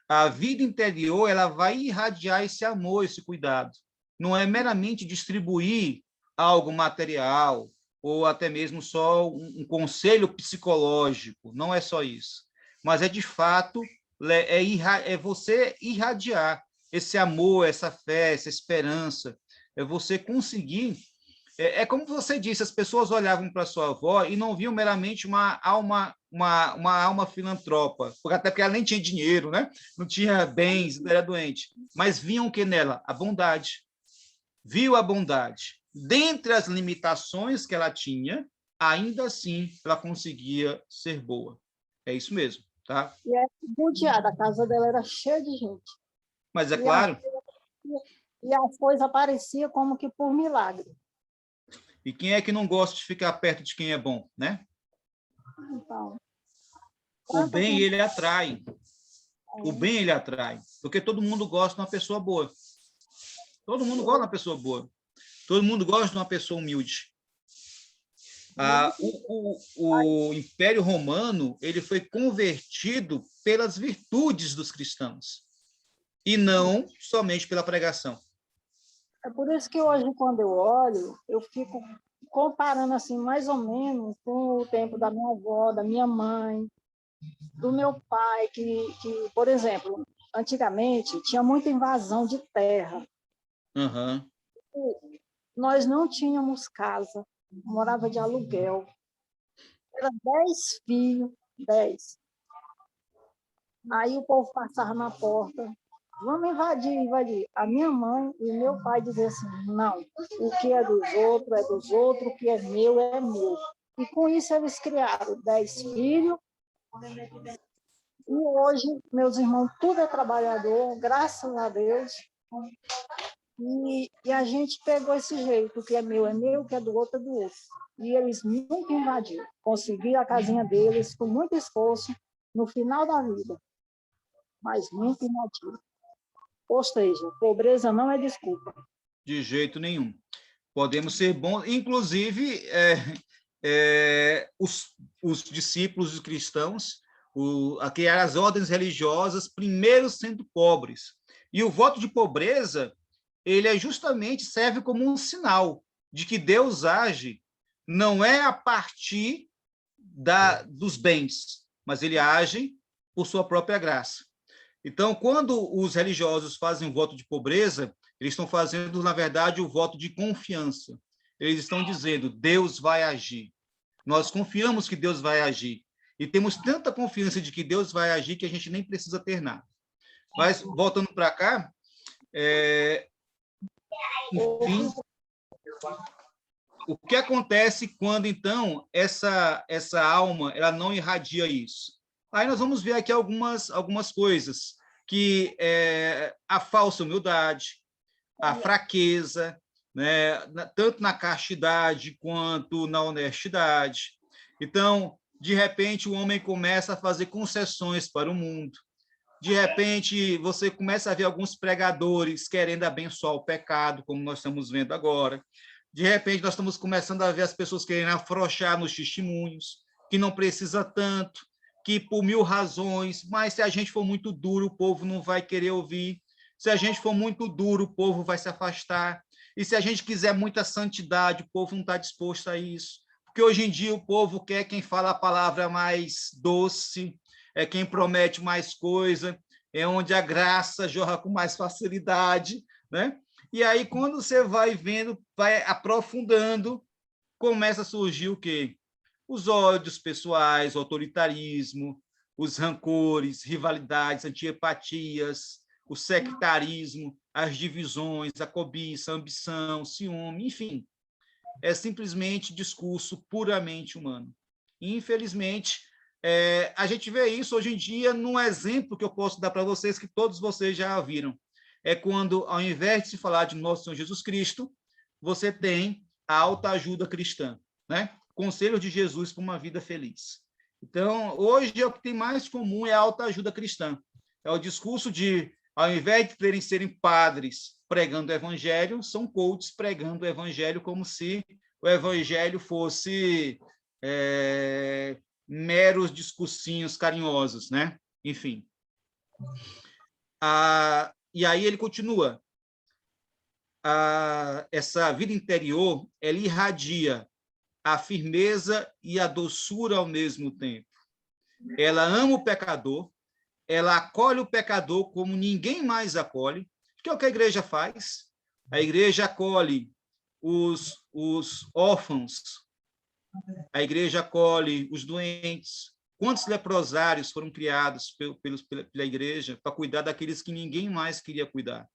a vida interior, ela vai irradiar esse amor, esse cuidado. Não é meramente distribuir algo material ou até mesmo só um conselho psicológico. Não é só isso. Mas é, de fato, é você irradiar esse amor, essa fé, essa esperança. É você conseguir... É como você disse, as pessoas olhavam para sua avó e não viam meramente uma alma filantropa, até porque ela nem tinha dinheiro, né? Não tinha bens, era doente, mas viam que nela a bondade, viu a bondade. Dentre as limitações que ela tinha, ainda assim ela conseguia ser boa. É isso mesmo, tá? E é rodeada, a casa dela era cheia de gente. Mas é E claro, as coisas apareciam como que por milagre. e quem é que não gosta de ficar perto de quem é bom, né? Então, O tanta bem, gente... ele atrai. O bem, ele atrai. Porque todo mundo gosta de uma pessoa boa. Todo mundo gosta de uma pessoa boa. Todo mundo gosta de uma pessoa humilde. O Império Romano, ele foi convertido pelas virtudes dos cristãos e não somente pela pregação. É por isso que hoje, quando eu olho, eu fico comparando assim, mais ou menos com o tempo da minha avó, da minha mãe, do meu pai, por exemplo, antigamente tinha muita invasão de terra. Uhum. Nós não tínhamos casa, morava de aluguel. Era 10 filhos, 10. Aí o povo passava na porta, vamos invadir, invadir. A minha mãe e meu pai diziam assim, não, o que é dos outros, o que é meu, é meu. E com isso eles criaram 10 filhos. E hoje, meus irmãos, tudo é trabalhador, graças a Deus. E a gente pegou esse jeito, o que é meu, o que é do outro, é do outro. E eles nunca invadiram. Conseguiram a casinha deles com muito esforço no final da vida. Mas nunca invadiram. Ou seja, pobreza não é desculpa. De jeito nenhum. Podemos ser bons, inclusive os discípulos dos cristãos, aqui eram as ordens religiosas, primeiro sendo pobres. E o voto de pobreza, ele justamente serve como um sinal de que Deus age, não é a partir dos bens, mas ele age por sua própria graça. Então, quando os religiosos fazem um voto de pobreza, eles estão fazendo, na verdade, o voto de confiança. Eles estão dizendo, Deus vai agir. Nós confiamos que Deus vai agir. E temos tanta confiança de que Deus vai agir que a gente nem precisa ter nada. Mas, voltando para cá, enfim, o que acontece quando, então, essa alma ela não irradia isso? Aí nós vamos ver aqui algumas coisas, que a falsa humildade, a fraqueza, né, tanto na castidade quanto na honestidade. Então, de repente, o homem começa a fazer concessões para o mundo. De repente, você começa a ver alguns pregadores querendo abençoar o pecado, como nós estamos vendo agora. De repente, nós estamos começando a ver as pessoas querendo afrouxar nos testemunhos, que não precisa tanto, que por 1000 razões, mas se a gente for muito duro, o povo não vai querer ouvir. Se a gente for muito duro, o povo vai se afastar. E se a gente quiser muita santidade, o povo não está disposto a isso. Porque hoje em dia o povo quer quem fala a palavra mais doce, é quem promete mais coisa, é onde a graça jorra com mais facilidade, né? E aí, quando você vai vendo, vai aprofundando, começa a surgir o quê? Os ódios pessoais, o autoritarismo, os rancores, rivalidades, antipatias, o sectarismo, as divisões, a cobiça, a ambição, ciúme, enfim. É simplesmente discurso puramente humano. E, infelizmente, a gente vê isso hoje em dia num exemplo que eu posso dar para vocês, que todos vocês já viram. É quando, ao invés de se falar de nosso Senhor Jesus Cristo, você tem a autoajuda cristã, né? Conselhos de Jesus para uma vida feliz. Então, hoje, o que tem mais comum é a autoajuda cristã. É o discurso de, ao invés de quererem serem padres pregando o evangelho, são coaches pregando o evangelho como se o evangelho fosse meros discursinhos carinhosos, né? Enfim. E aí ele continua. Essa vida interior, ela irradia a firmeza e a doçura ao mesmo tempo. Ela ama o pecador, ela acolhe o pecador como ninguém mais acolhe, que é o que a igreja faz. A igreja acolhe os órfãos, a igreja acolhe os doentes. Quantos leprosários foram criados pela igreja para cuidar daqueles que ninguém mais queria cuidar?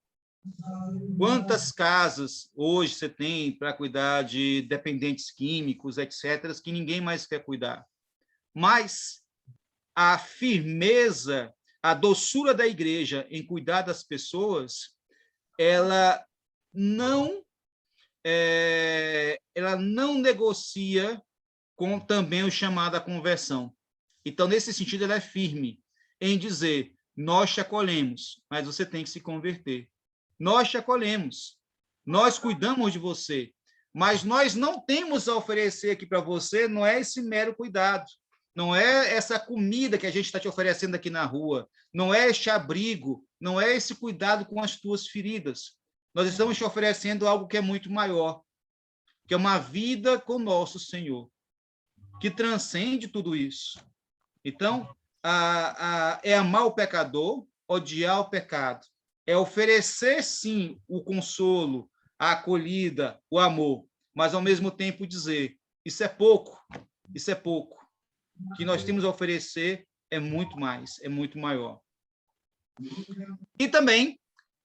Quantas casas hoje você tem para cuidar de dependentes químicos, etc., que ninguém mais quer cuidar? Mas a firmeza, a doçura da igreja em cuidar das pessoas, ela não negocia com também o chamado à conversão. Então, nesse sentido, ela é firme em dizer, nós te acolhemos, mas você tem que se converter. Nós te acolhemos, nós cuidamos de você, mas nós não temos a oferecer aqui para você, não é esse mero cuidado, não é essa comida que a gente está te oferecendo aqui na rua, não é este abrigo, não é esse cuidado com as tuas feridas. Nós estamos te oferecendo algo que é muito maior, que é uma vida com nosso Senhor, que transcende tudo isso. Então, é amar o pecador, odiar o pecado. É oferecer, sim, o consolo, a acolhida, o amor, mas, ao mesmo tempo, dizer, isso é pouco, isso é pouco. O que nós temos a oferecer é muito mais, é muito maior. E também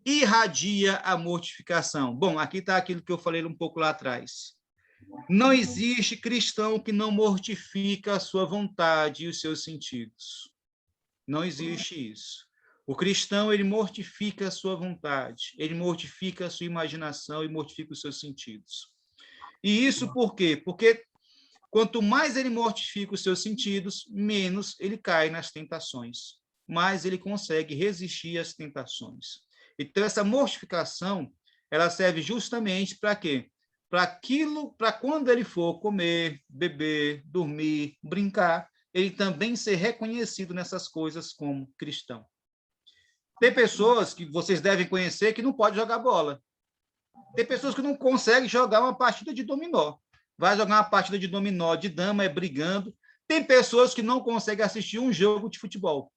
irradia a mortificação. Bom, aqui está aquilo que eu falei um pouco lá atrás. Não existe cristão que não mortifica a sua vontade e os seus sentidos. Não existe isso. O cristão, ele mortifica a sua vontade, ele mortifica a sua imaginação e mortifica os seus sentidos. E isso por quê? Porque quanto mais ele mortifica os seus sentidos, menos ele cai nas tentações, mais ele consegue resistir às tentações. Então, essa mortificação, ela serve justamente para quê? Para quando ele for comer, beber, dormir, brincar, ele também ser reconhecido nessas coisas como cristão. Tem pessoas que vocês devem conhecer que não podem jogar bola. Tem pessoas que não conseguem jogar uma partida de dominó. Vai jogar uma partida de dominó, de dama, brigando. Tem pessoas que não conseguem assistir um jogo de futebol.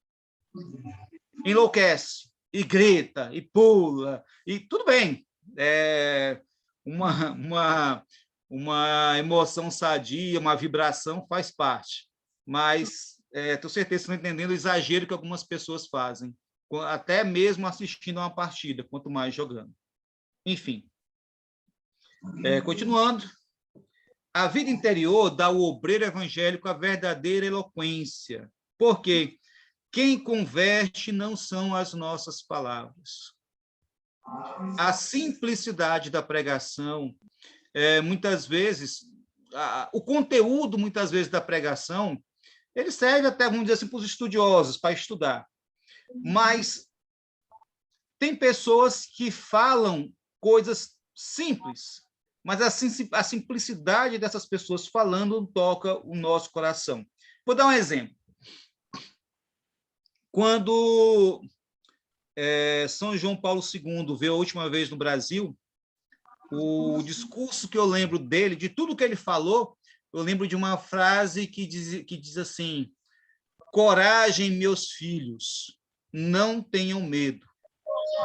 Enlouquece, e grita, e pula, e tudo bem. É uma emoção sadia, uma vibração faz parte. Mas tenho certeza que vocês estão entendendo o exagero que algumas pessoas fazem, até mesmo assistindo a uma partida, quanto mais jogando. Enfim. Continuando. A vida interior dá ao obreiro evangélico a verdadeira eloquência. Por quê? Quem converte não são as nossas palavras. A simplicidade da pregação, muitas vezes, o conteúdo, muitas vezes, da pregação, ele serve até, vamos dizer assim, para os estudiosos, para estudar. Mas tem pessoas que falam coisas simples, mas a simplicidade dessas pessoas falando toca o nosso coração. Vou dar um exemplo. Quando São João Paulo II veio a última vez no Brasil, o discurso que eu lembro dele, de tudo que ele falou, eu lembro de uma frase que diz assim: coragem, meus filhos, não tenham medo.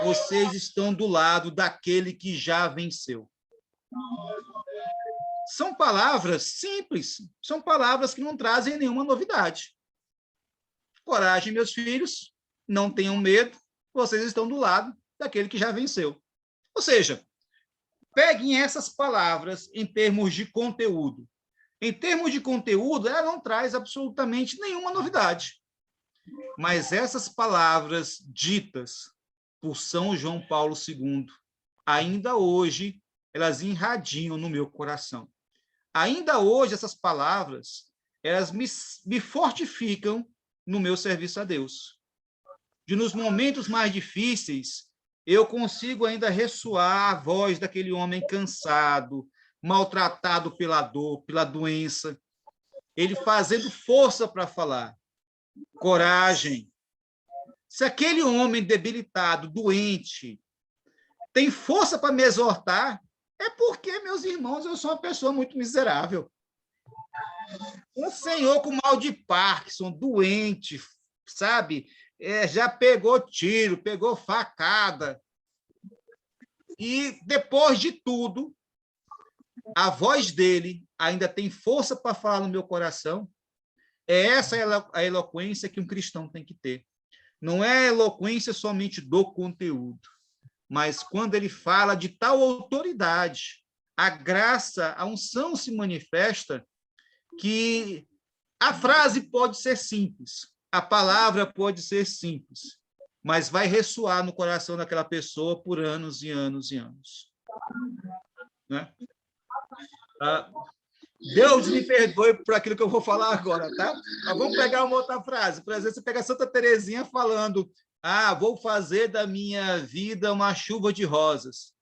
Vocês estão do lado daquele que já venceu. são palavras simples, são palavras que não trazem nenhuma novidade. Coragem, meus filhos, não tenham medo, vocês estão do lado daquele que já venceu. Ou seja, peguem essas palavras em termos de conteúdo. Em termos de conteúdo, ela não traz absolutamente nenhuma novidade. Mas essas palavras ditas por São João Paulo II, ainda hoje, elas irradiam no meu coração. Ainda hoje, essas palavras, elas me fortificam no meu serviço a Deus. De nos momentos mais difíceis, eu consigo ainda ressoar a voz daquele homem cansado, maltratado pela dor, pela doença, ele fazendo força para falar. Coragem. Se aquele homem debilitado, doente, tem força para me exortar, é porque, meus irmãos, eu sou uma pessoa muito miserável. Um senhor com mal de Parkinson, doente, sabe? Já pegou tiro, pegou facada. E, depois de tudo, a voz dele ainda tem força para falar no meu coração. É essa a eloquência que um cristão tem que ter. Não é eloquência somente do conteúdo, mas quando ele fala de tal autoridade, a graça, a unção se manifesta, que a frase pode ser simples, a palavra pode ser simples, mas vai ressoar no coração daquela pessoa por anos e anos e anos. Né? Deus me perdoe por aquilo que eu vou falar agora, tá? Mas vamos pegar uma outra frase. Por exemplo, você pega Santa Teresinha falando: vou fazer da minha vida uma chuva de rosas.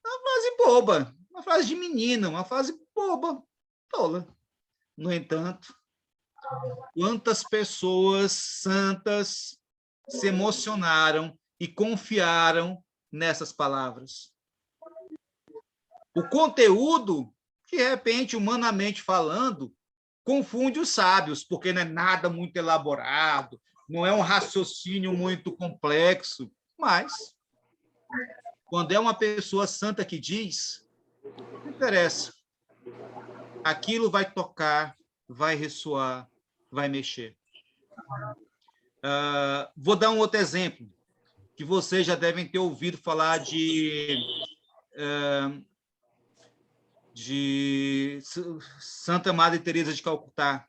É uma frase boba, uma frase de menina, uma frase boba, tola. No entanto, quantas pessoas santas se emocionaram e confiaram nessas palavras? O conteúdo, de repente, humanamente falando, confunde os sábios, porque não é nada muito elaborado, não é um raciocínio muito complexo, mas quando é uma pessoa santa que diz, não interessa. Aquilo vai tocar, vai ressoar, vai mexer. Vou dar um outro exemplo, que vocês já devem ter ouvido falar de Santa Madre Teresa de Calcutá,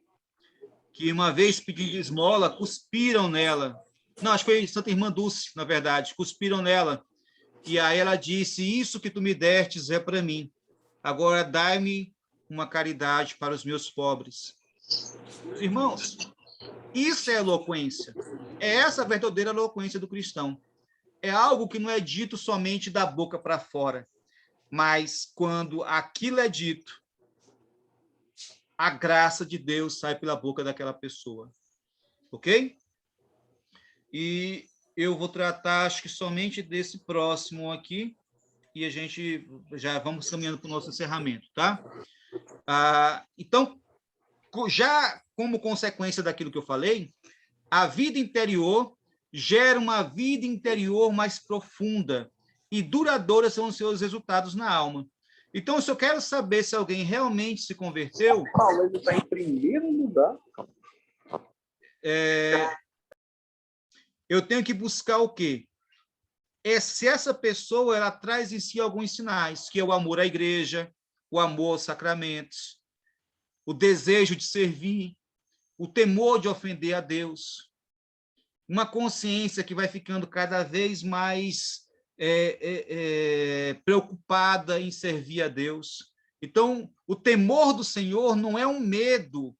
que uma vez pedindo esmola, cuspiram nela. Não, acho que foi Santa Irmã Dulce, na verdade, cuspiram nela. E aí ela disse: isso que tu me destes é para mim. Agora dai-me uma caridade para os meus pobres. Irmãos, isso é eloquência. É essa a verdadeira eloquência do cristão. É algo que não é dito somente da boca para fora, mas quando aquilo é dito, a graça de Deus sai pela boca daquela pessoa. Ok? E eu vou tratar, acho que somente desse próximo aqui, e a gente já vamos caminhando para o nosso encerramento, tá? Então, já como consequência daquilo que eu falei, a vida interior gera uma vida interior mais profunda, e duradoura são os seus resultados na alma. Então, se eu quero saber se alguém realmente se converteu... Paulo, ele está em primeiro lugar. Eu tenho que buscar o quê? Se essa pessoa ela traz em si alguns sinais, que é o amor à igreja, o amor aos sacramentos, o desejo de servir, o temor de ofender a Deus, uma consciência que vai ficando cada vez mais preocupada em servir a Deus. Então, o temor do Senhor não é um medo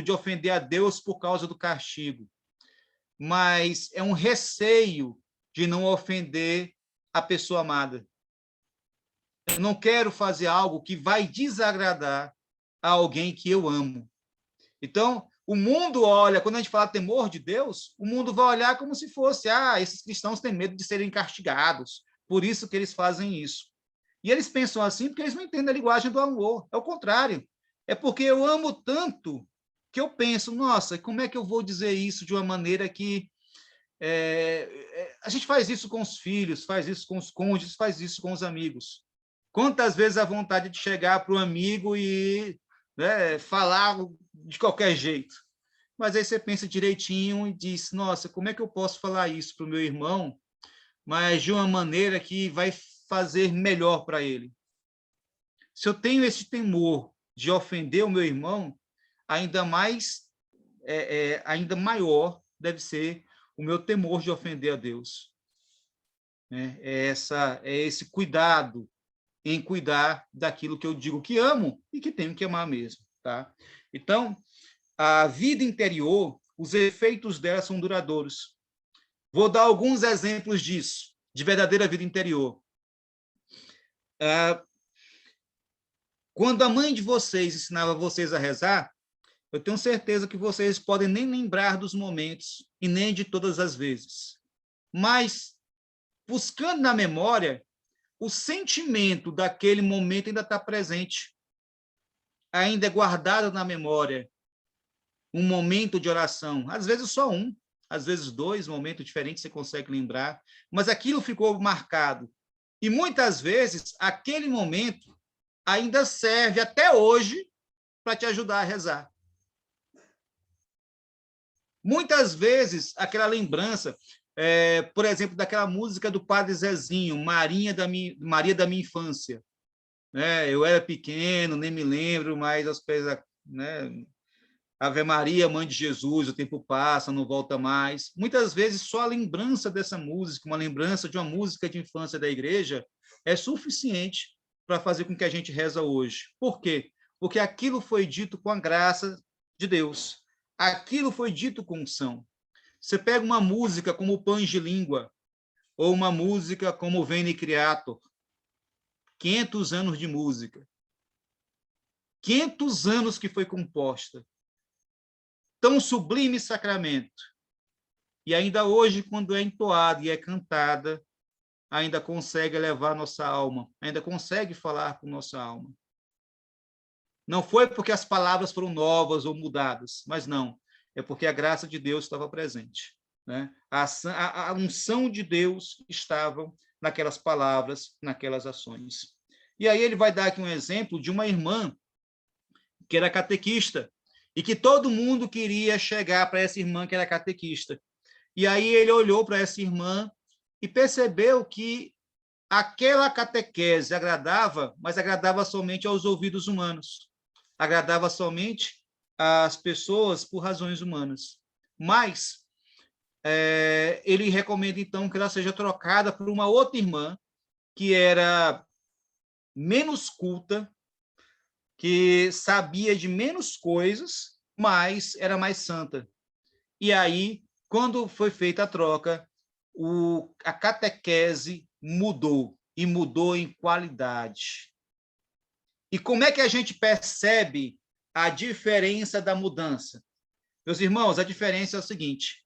de ofender a Deus por causa do castigo, mas é um receio de não ofender a pessoa amada. Eu não quero fazer algo que vai desagradar a alguém que eu amo. Então, o mundo olha, quando a gente fala temor de Deus, o mundo vai olhar como se fosse, esses cristãos têm medo de serem castigados, por isso que eles fazem isso. E eles pensam assim porque eles não entendem a linguagem do amor. É o contrário. É porque eu amo tanto que eu penso, nossa, como é que eu vou dizer isso de uma maneira que... a gente faz isso com os filhos, faz isso com os cônjuges, faz isso com os amigos. Quantas vezes a vontade de chegar para um amigo e, né, falar de qualquer jeito? Mas aí você pensa direitinho e diz, nossa, como é que eu posso falar isso para o meu irmão, mas de uma maneira que vai fazer melhor para ele? Se eu tenho esse temor de ofender o meu irmão, ainda maior deve ser o meu temor de ofender a Deus. É esse cuidado em cuidar daquilo que eu digo que amo e que tenho que amar mesmo. Tá? Então, a vida interior, os efeitos dela são duradouros. Vou dar alguns exemplos disso, de verdadeira vida interior. Quando a mãe de vocês ensinava vocês a rezar, eu tenho certeza que vocês podem nem lembrar dos momentos e nem de todas as vezes. Mas, buscando na memória, o sentimento daquele momento ainda está presente. Ainda é guardado na memória. Um momento de oração. Às vezes só um, às vezes dois momentos diferentes você consegue lembrar. Mas aquilo ficou marcado. E muitas vezes, aquele momento ainda serve até hoje para te ajudar a rezar. Muitas vezes, aquela lembrança, por exemplo, daquela música do Padre Zezinho, Maria da minha infância. Eu era pequeno, nem me lembro, mas as coisas, Ave Maria, Mãe de Jesus, o tempo passa, não volta mais. Muitas vezes, só a lembrança dessa música, uma lembrança de uma música de infância da igreja, é suficiente para fazer com que a gente reza hoje. Por quê? Porque aquilo foi dito com a graça de Deus. Aquilo foi dito com unção. Você pega uma música como Pães de Língua, ou uma música como Veni Creator, 500 anos de música. 500 anos que foi composta. Tão sublime sacramento. E ainda hoje, quando é entoada e é cantada, ainda consegue elevar nossa alma, ainda consegue falar com nossa alma. Não foi porque as palavras foram novas ou mudadas, mas não. É porque a graça de Deus estava presente. A unção de Deus estava naquelas palavras, naquelas ações. E aí ele vai dar aqui um exemplo de uma irmã que era catequista e que todo mundo queria chegar para essa irmã que era catequista. E aí ele olhou para essa irmã e percebeu que aquela catequese agradava, mas agradava somente aos ouvidos humanos. Agradava somente às pessoas por razões humanas. Mas ele recomenda, então, que ela seja trocada por uma outra irmã que era menos culta, que sabia de menos coisas, mas era mais santa. E aí, quando foi feita a troca, a catequese mudou, e mudou em qualidade. E como é que a gente percebe a diferença da mudança? Meus irmãos, a diferença é o seguinte,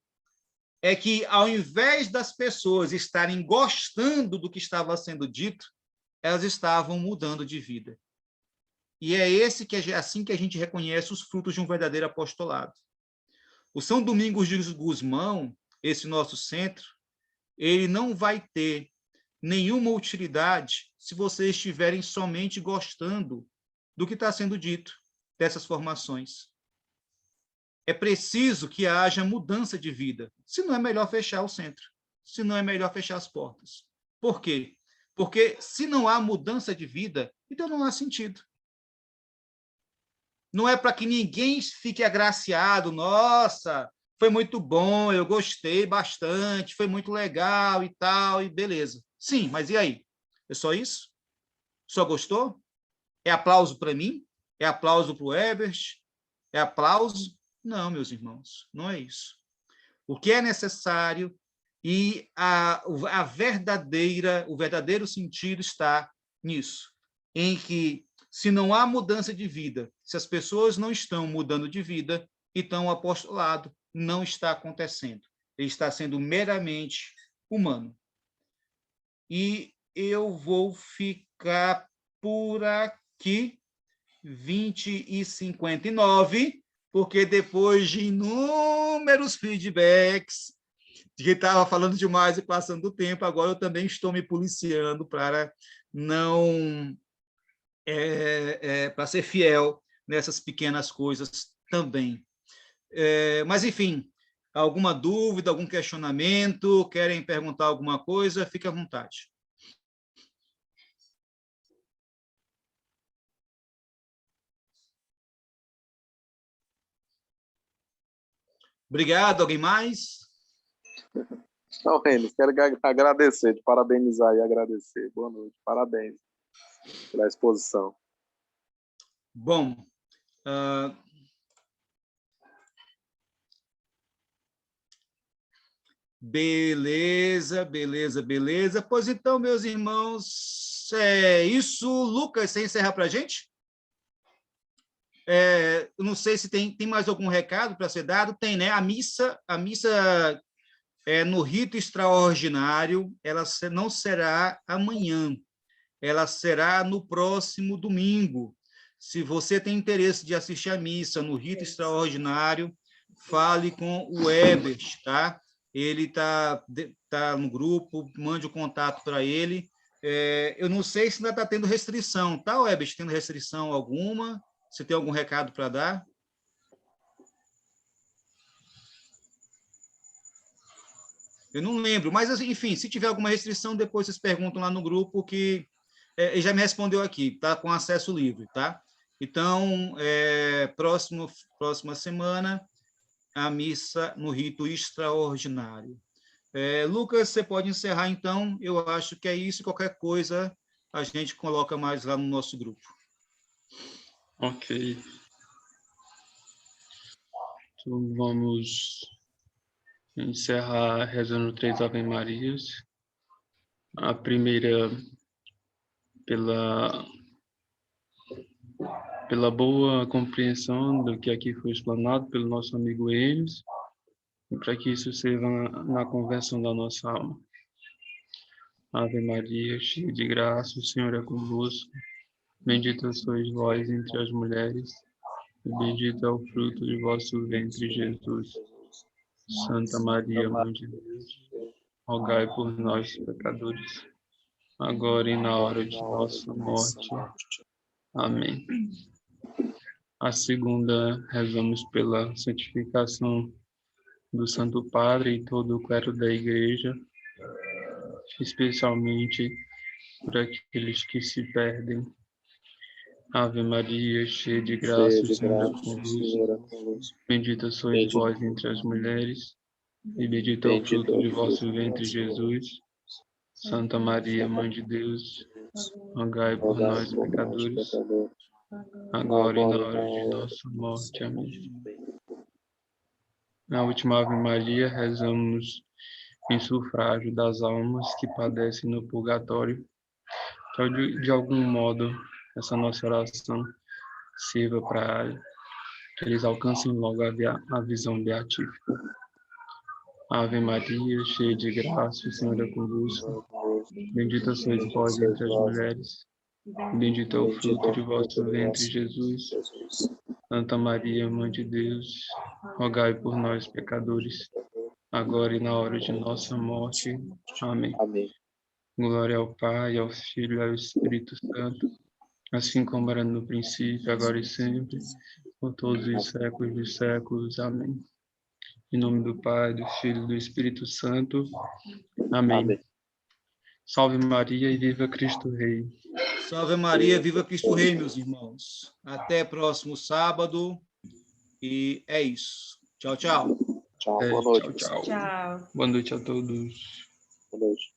é que ao invés das pessoas estarem gostando do que estava sendo dito, elas estavam mudando de vida. E é assim que a gente reconhece os frutos de um verdadeiro apostolado. O São Domingos de Gusmão, esse nosso centro, ele não vai ter nenhuma utilidade se vocês estiverem somente gostando do que está sendo dito, dessas formações. É preciso que haja mudança de vida, senão é melhor fechar o centro, senão é melhor fechar as portas. Por quê? Porque se não há mudança de vida, então não há sentido. Não é para que ninguém fique agraciado, nossa, foi muito bom, eu gostei bastante, foi muito legal e tal, e beleza. Sim, mas e aí? É só isso? Só gostou? É aplauso para mim? É aplauso para o Ebert? É aplauso? Não, meus irmãos, não é isso. O que é necessário e o verdadeiro sentido está nisso, em que se não há mudança de vida, se as pessoas não estão mudando de vida, então o apostolado não está acontecendo. Ele está sendo meramente humano. E eu vou ficar por aqui, 20h59, porque depois de inúmeros feedbacks, de que estava falando demais e passando do tempo, agora eu também estou me policiando para não para ser fiel nessas pequenas coisas também. Mas, enfim, alguma dúvida, algum questionamento, querem perguntar alguma coisa, fique à vontade. Obrigado. Alguém mais? Não, Renis, quero agradecer, te parabenizar e agradecer. Boa noite, parabéns pela exposição. Bom, beleza, beleza, beleza. Pois então, meus irmãos, é isso. Lucas, você encerra para a gente? Eu não sei se tem mais algum recado para ser dado. Tem, né? A missa no rito extraordinário, ela não será amanhã, ela será no próximo domingo. Se você tem interesse de assistir a missa no rito extraordinário, fale com o Ebert, tá? Ele está no grupo, mande o contato para ele. Eu não sei se ainda está tendo restrição, tá, Ebert? Tendo restrição alguma? Você tem algum recado para dar? Eu não lembro, mas, enfim, se tiver alguma restrição, depois vocês perguntam lá no grupo, que ele já me respondeu aqui, está com acesso livre, tá? Então, próxima semana, a missa no rito extraordinário. Lucas, você pode encerrar, então. Eu acho que é isso. Qualquer coisa, a gente coloca mais lá no nosso grupo. Ok. Então, vamos encerrar rezando 3 Ave Marias. A primeira, pela boa compreensão do que aqui foi explanado pelo nosso amigo Enes, e para que isso sirva na conversão da nossa alma. Ave Maria, cheia de graça, o Senhor é convosco. Bendita sois vós entre as mulheres, e bendito é o fruto de vosso ventre, Jesus. Santa Maria, Mãe de Deus, rogai por nós, pecadores, agora e na hora de nossa morte. Amém. A segunda, rezamos pela santificação do Santo Padre e todo o clero da Igreja, especialmente por aqueles que se perdem. Ave Maria, cheia de graça, o Senhor é convosco. Bendita sois vós entre as mulheres, e bendito é o fruto de vosso ventre, Jesus. Santa Maria, Mãe de Deus, rogai por nós, pecadores, agora e na hora de nossa morte. Amém. Na última Ave Maria, rezamos em sufrágio das almas que padecem no purgatório. Então, de algum modo, essa nossa oração sirva para que eles alcancem logo a visão beatífica. Ave Maria, cheia de graça, o Senhor é convosco. Bendita sois vós entre as mulheres, bendito é o fruto de vosso ventre, Jesus. Santa Maria, Mãe de Deus, rogai por nós, pecadores, agora e na hora de nossa morte. Amém. Glória ao Pai, ao Filho e ao Espírito Santo, assim como era no princípio, agora e sempre, por todos os séculos dos séculos. Amém. Em nome do Pai, do Filho e do Espírito Santo. Amém. Salve Maria e viva Cristo Rei. Salve Maria, viva Cristo Rei, meus irmãos. Até próximo sábado. E é isso. Tchau, tchau. Tchau, boa noite. Tchau. Boa noite a todos. Boa noite.